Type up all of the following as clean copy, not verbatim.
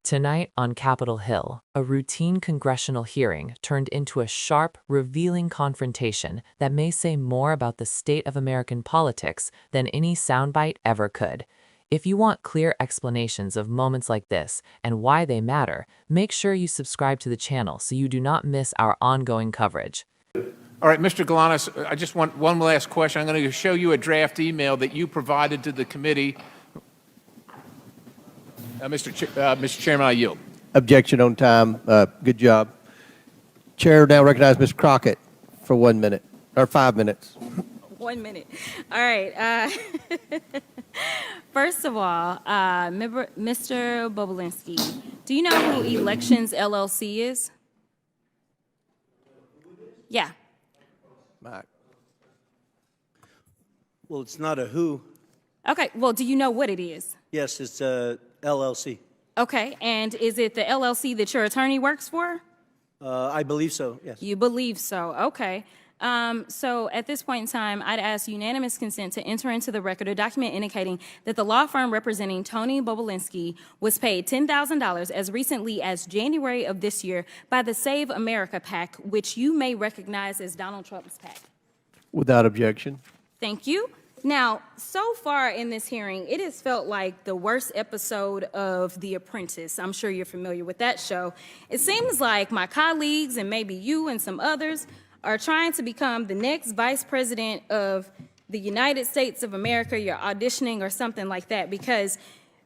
Tonight on Capitol Hill, a routine congressional hearing turned into a sharp, revealing confrontation that may say more about the state of American politics than any soundbite ever could. If you want clear explanations of moments like this and why they matter, make sure you subscribe to the channel so you do not miss our ongoing coverage. All right, Mr. Giuliani, I just want one last question. I'm going to show you a draft email that you provided to the committee. Mr. Chairman, I yield. Objection on time. Good job. Chair now recognize Ms. Crockett for 1 minute, or 5 minutes. 1 minute. All right. First of all, Mr. Bobulinski, do you know who Elections LLC is? Yeah. Mike. Well, it's not a who. Okay. Well, do you know what it is? Yes, it's a LLC. Okay. And is it the LLC that your attorney works for? I believe so, yes. You believe so. Okay. So at this point in time, I'd ask unanimous consent to enter into the record a document indicating that the law firm representing Tony Bobulinski was paid $10,000 as recently as January of this year by the Save America PAC, which you may recognize as Donald Trump's PAC. Without objection. Thank you. Now, so far in this hearing, it has felt like the worst episode of The Apprentice. I'm sure you're familiar with that show. It seems like my colleagues and maybe you and some others are trying to become the next vice president of the United States of America. You're auditioning or something like that because,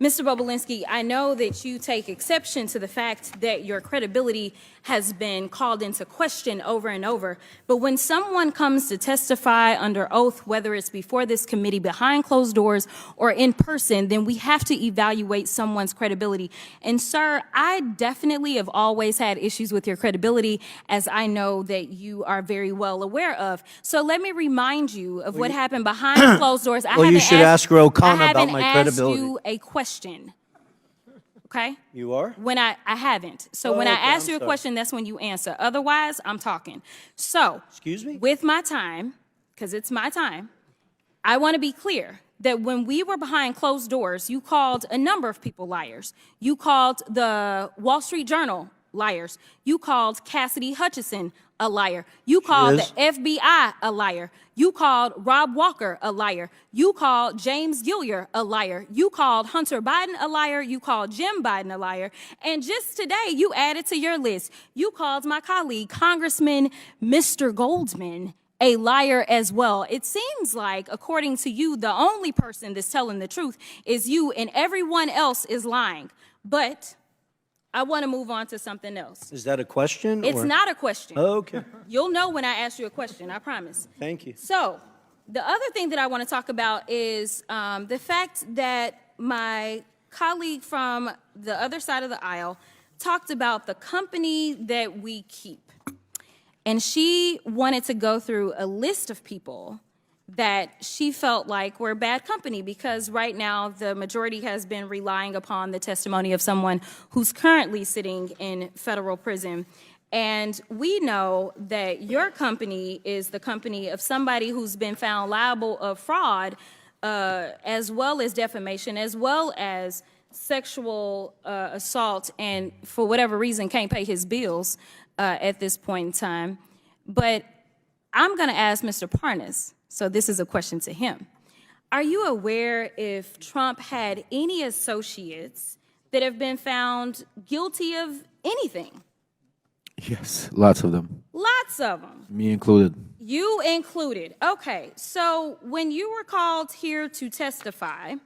Mr. Bobulinski, I know that you take exception to the fact that your credibility has been called into question over and over. But when someone comes to testify under oath, whether it's before this committee, behind closed doors, or in person, then we have to evaluate someone's credibility. And, sir, I definitely have always had issues with your credibility, as I know that you are very well aware of. So let me remind you of what happened behind closed doors. Well, you should ask O'Connor about my credibility. I haven't asked you a question. Okay? You are? When I haven't. So when I Okay, ask I'm you a sorry. question, that's when you answer. Otherwise, I'm talking. So, Excuse me? with my time, because it's my time, I want to be clear that when we were behind closed doors, you called a number of people liars. You called the Wall Street Journal liars. You called Cassidy Hutchinson a liar. You called the FBI a liar. You called Rob Walker a liar. You called James Gilliar a liar. You called Hunter Biden a liar. You called Jim Biden a liar. And just today, you added to your list, you called my colleague, Congressman Mr. Goldman, a liar as well. It seems like, according to you, the only person that's telling the truth is you and everyone else is lying. But I want to move on to something else. Is that a question? It's not a question. Okay. You'll know when I ask you a question, I promise. Thank you. So the other thing that I want to talk about is the fact that my colleague from the other side of the aisle talked about the company that we keep. And she wanted to go through a list of people that she felt like were bad company because right now the majority has been relying upon the testimony of someone who's currently sitting in federal prison. And we know that your company is the company of somebody who's been found liable of fraud, as well as defamation, as well as sexual assault, and for whatever reason can't pay his bills at this point in time. But I'm going to ask Mr. Parnas, so this is a question to him. Are you aware if Trump had any associates that have been found guilty of anything? Yes, lots of them. Lots of them. Me included. You included. Okay, so when you were called here to testify,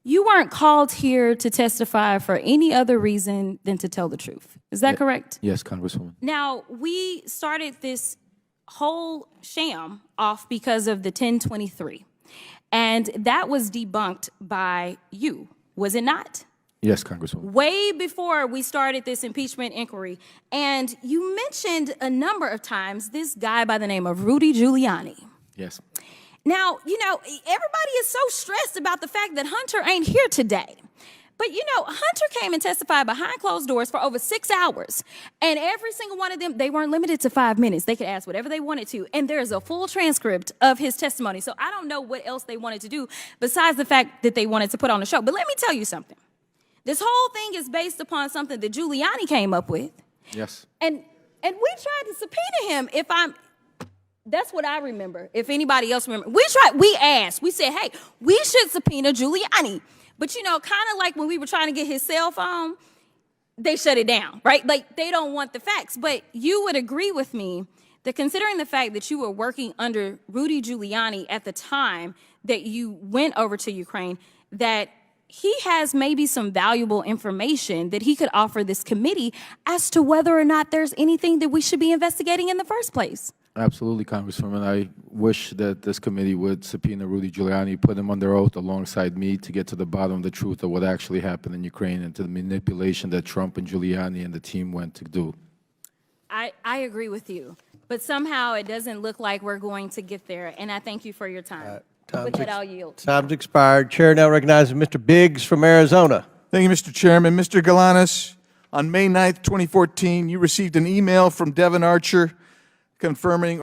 you weren't called here to testify for any other reason than to tell the truth. Is that correct? Yes, Congresswoman. Now, we started this whole sham off because of the 1023. And that was debunked by you, was it not? Yes, Congresswoman. Way before we started this impeachment inquiry. And you mentioned a number of times this guy by the name of Rudy Giuliani. Yes. Now, you know, everybody is so stressed about the fact that Hunter ain't here today. But, you know, Hunter came and testified behind closed doors for over 6 hours. And every single one of them, they weren't limited to 5 minutes. They could ask whatever they wanted to. And there's a full transcript of his testimony. So I don't know what else they wanted to do besides the fact that they wanted to put on a show. But let me tell you something. This whole thing is based upon something that Giuliani came up with. Yes. And we tried to subpoena him. That's what I remember. If anybody else remember, we asked, we said, hey, we should subpoena Giuliani. But kind of like when we were trying to get his cell phone, they shut it down, right? Like they don't want the facts. But you would agree with me that considering the fact that you were working under Rudy Giuliani at the time that you went over to Ukraine, that he has maybe some valuable information that he could offer this committee as to whether or not there's anything that we should be investigating in the first place. Absolutely, Congresswoman. I wish that this committee would subpoena Rudy Giuliani, put him under oath alongside me to get to the bottom of the truth of what actually happened in Ukraine and to the manipulation that Trump and Giuliani and the team went to do. I agree with you, but somehow it doesn't look like we're going to get there, and I thank you for your time. With that, I'll yield. Time's expired. Chair now recognizes Mr. Biggs from Arizona. Thank you, Mr. Chairman. Mr. Galanis, on May 9th, 2014, you received an email from Devin Archer confirming.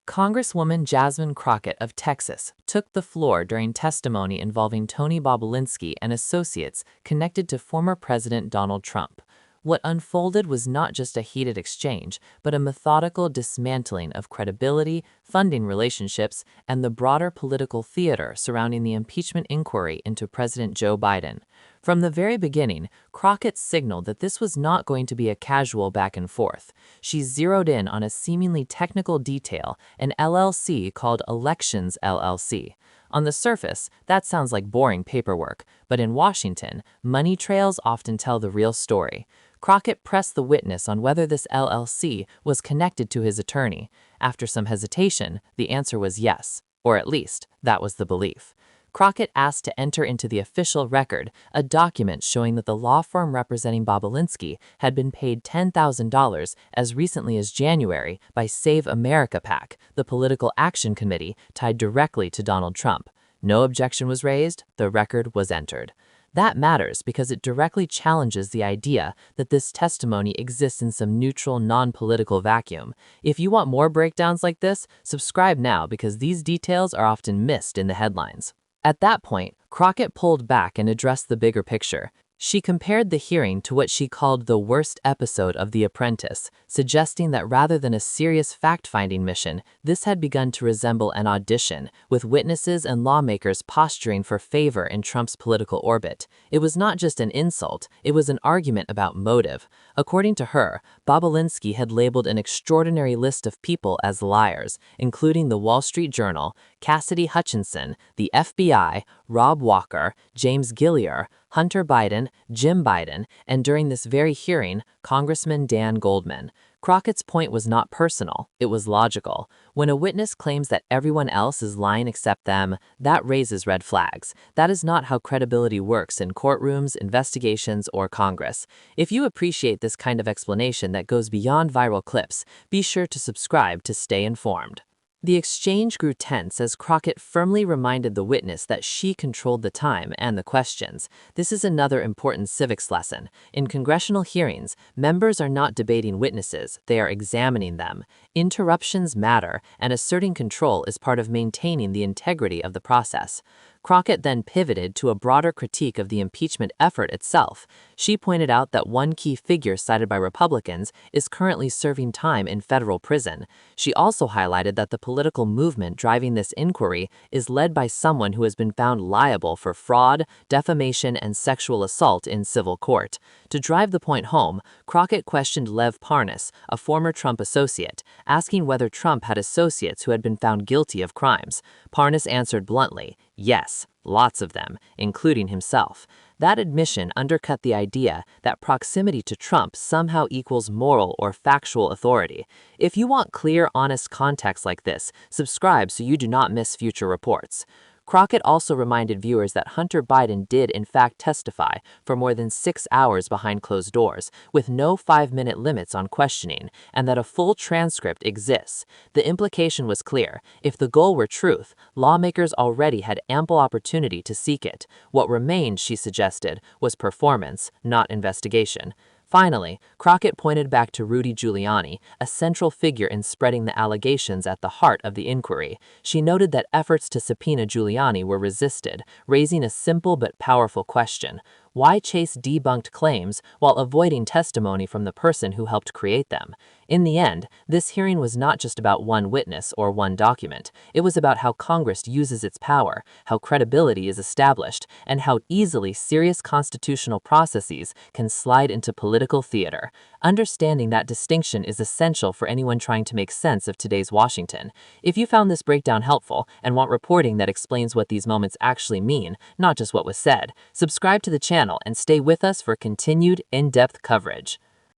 Congresswoman Jasmine Crockett of Texas took the floor during testimony involving Tony Bobulinski and associates connected to former President Donald Trump. What unfolded was not just a heated exchange, but a methodical dismantling of credibility, funding relationships, and the broader political theater surrounding the impeachment inquiry into President Joe Biden. From the very beginning, Crockett signaled that this was not going to be a casual back and forth. She zeroed in on a seemingly technical detail, an LLC called Elections LLC. On the surface, that sounds like boring paperwork, but in Washington, money trails often tell the real story. Crockett pressed the witness on whether this LLC was connected to his attorney. After some hesitation, the answer was yes, or at least, that was the belief. Crockett asked to enter into the official record a document showing that the law firm representing Bobulinski had been paid $10,000 as recently as January by Save America PAC, the political action committee tied directly to Donald Trump. No objection was raised, the record was entered. That matters because it directly challenges the idea that this testimony exists in some neutral, non-political vacuum. If you want more breakdowns like this, subscribe now because these details are often missed in the headlines. At that point, Crockett pulled back and addressed the bigger picture. She compared the hearing to what she called the worst episode of The Apprentice, suggesting that rather than a serious fact-finding mission, this had begun to resemble an audition, with witnesses and lawmakers posturing for favor in Trump's political orbit. It was not just an insult, it was an argument about motive. According to her, Bobulinski had labeled an extraordinary list of people as liars, including the Wall Street Journal, Cassidy Hutchinson, the FBI, Rob Walker, James Gilliar, Hunter Biden, Jim Biden, and during this very hearing, Congressman Dan Goldman. Crockett's point was not personal, it was logical. When a witness claims that everyone else is lying except them, that raises red flags. That is not how credibility works in courtrooms, investigations, or Congress. If you appreciate this kind of explanation that goes beyond viral clips, be sure to subscribe to stay informed. The exchange grew tense as Crockett firmly reminded the witness that she controlled the time and the questions. This is another important civics lesson. In congressional hearings, members are not debating witnesses, they are examining them. Interruptions matter, and asserting control is part of maintaining the integrity of the process. Crockett then pivoted to a broader critique of the impeachment effort itself. She pointed out that one key figure cited by Republicans is currently serving time in federal prison. She also highlighted that the political movement driving this inquiry is led by someone who has been found liable for fraud, defamation, and sexual assault in civil court. To drive the point home, Crockett questioned Lev Parnas, a former Trump associate, asking whether Trump had associates who had been found guilty of crimes. Parnas answered bluntly, yes, lots of them, including himself. That admission undercut the idea that proximity to Trump somehow equals moral or factual authority. If you want clear, honest context like this, subscribe so you do not miss future reports. Crockett also reminded viewers that Hunter Biden did in fact testify for more than 6 hours behind closed doors, with no 5-minute limits on questioning, and that a full transcript exists. The implication was clear. If the goal were truth, lawmakers already had ample opportunity to seek it. What remained, she suggested, was performance, not investigation. Finally, Crockett pointed back to Rudy Giuliani, a central figure in spreading the allegations at the heart of the inquiry. She noted that efforts to subpoena Giuliani were resisted, raising a simple but powerful question. Why chase debunked claims while avoiding testimony from the person who helped create them? In the end, this hearing was not just about one witness or one document. It was about how Congress uses its power, how credibility is established, and how easily serious constitutional processes can slide into political theater. Understanding that distinction is essential for anyone trying to make sense of today's Washington. If you found this breakdown helpful and want reporting that explains what these moments actually mean, not just what was said, subscribe to the channel and stay with us for continued in-depth coverage.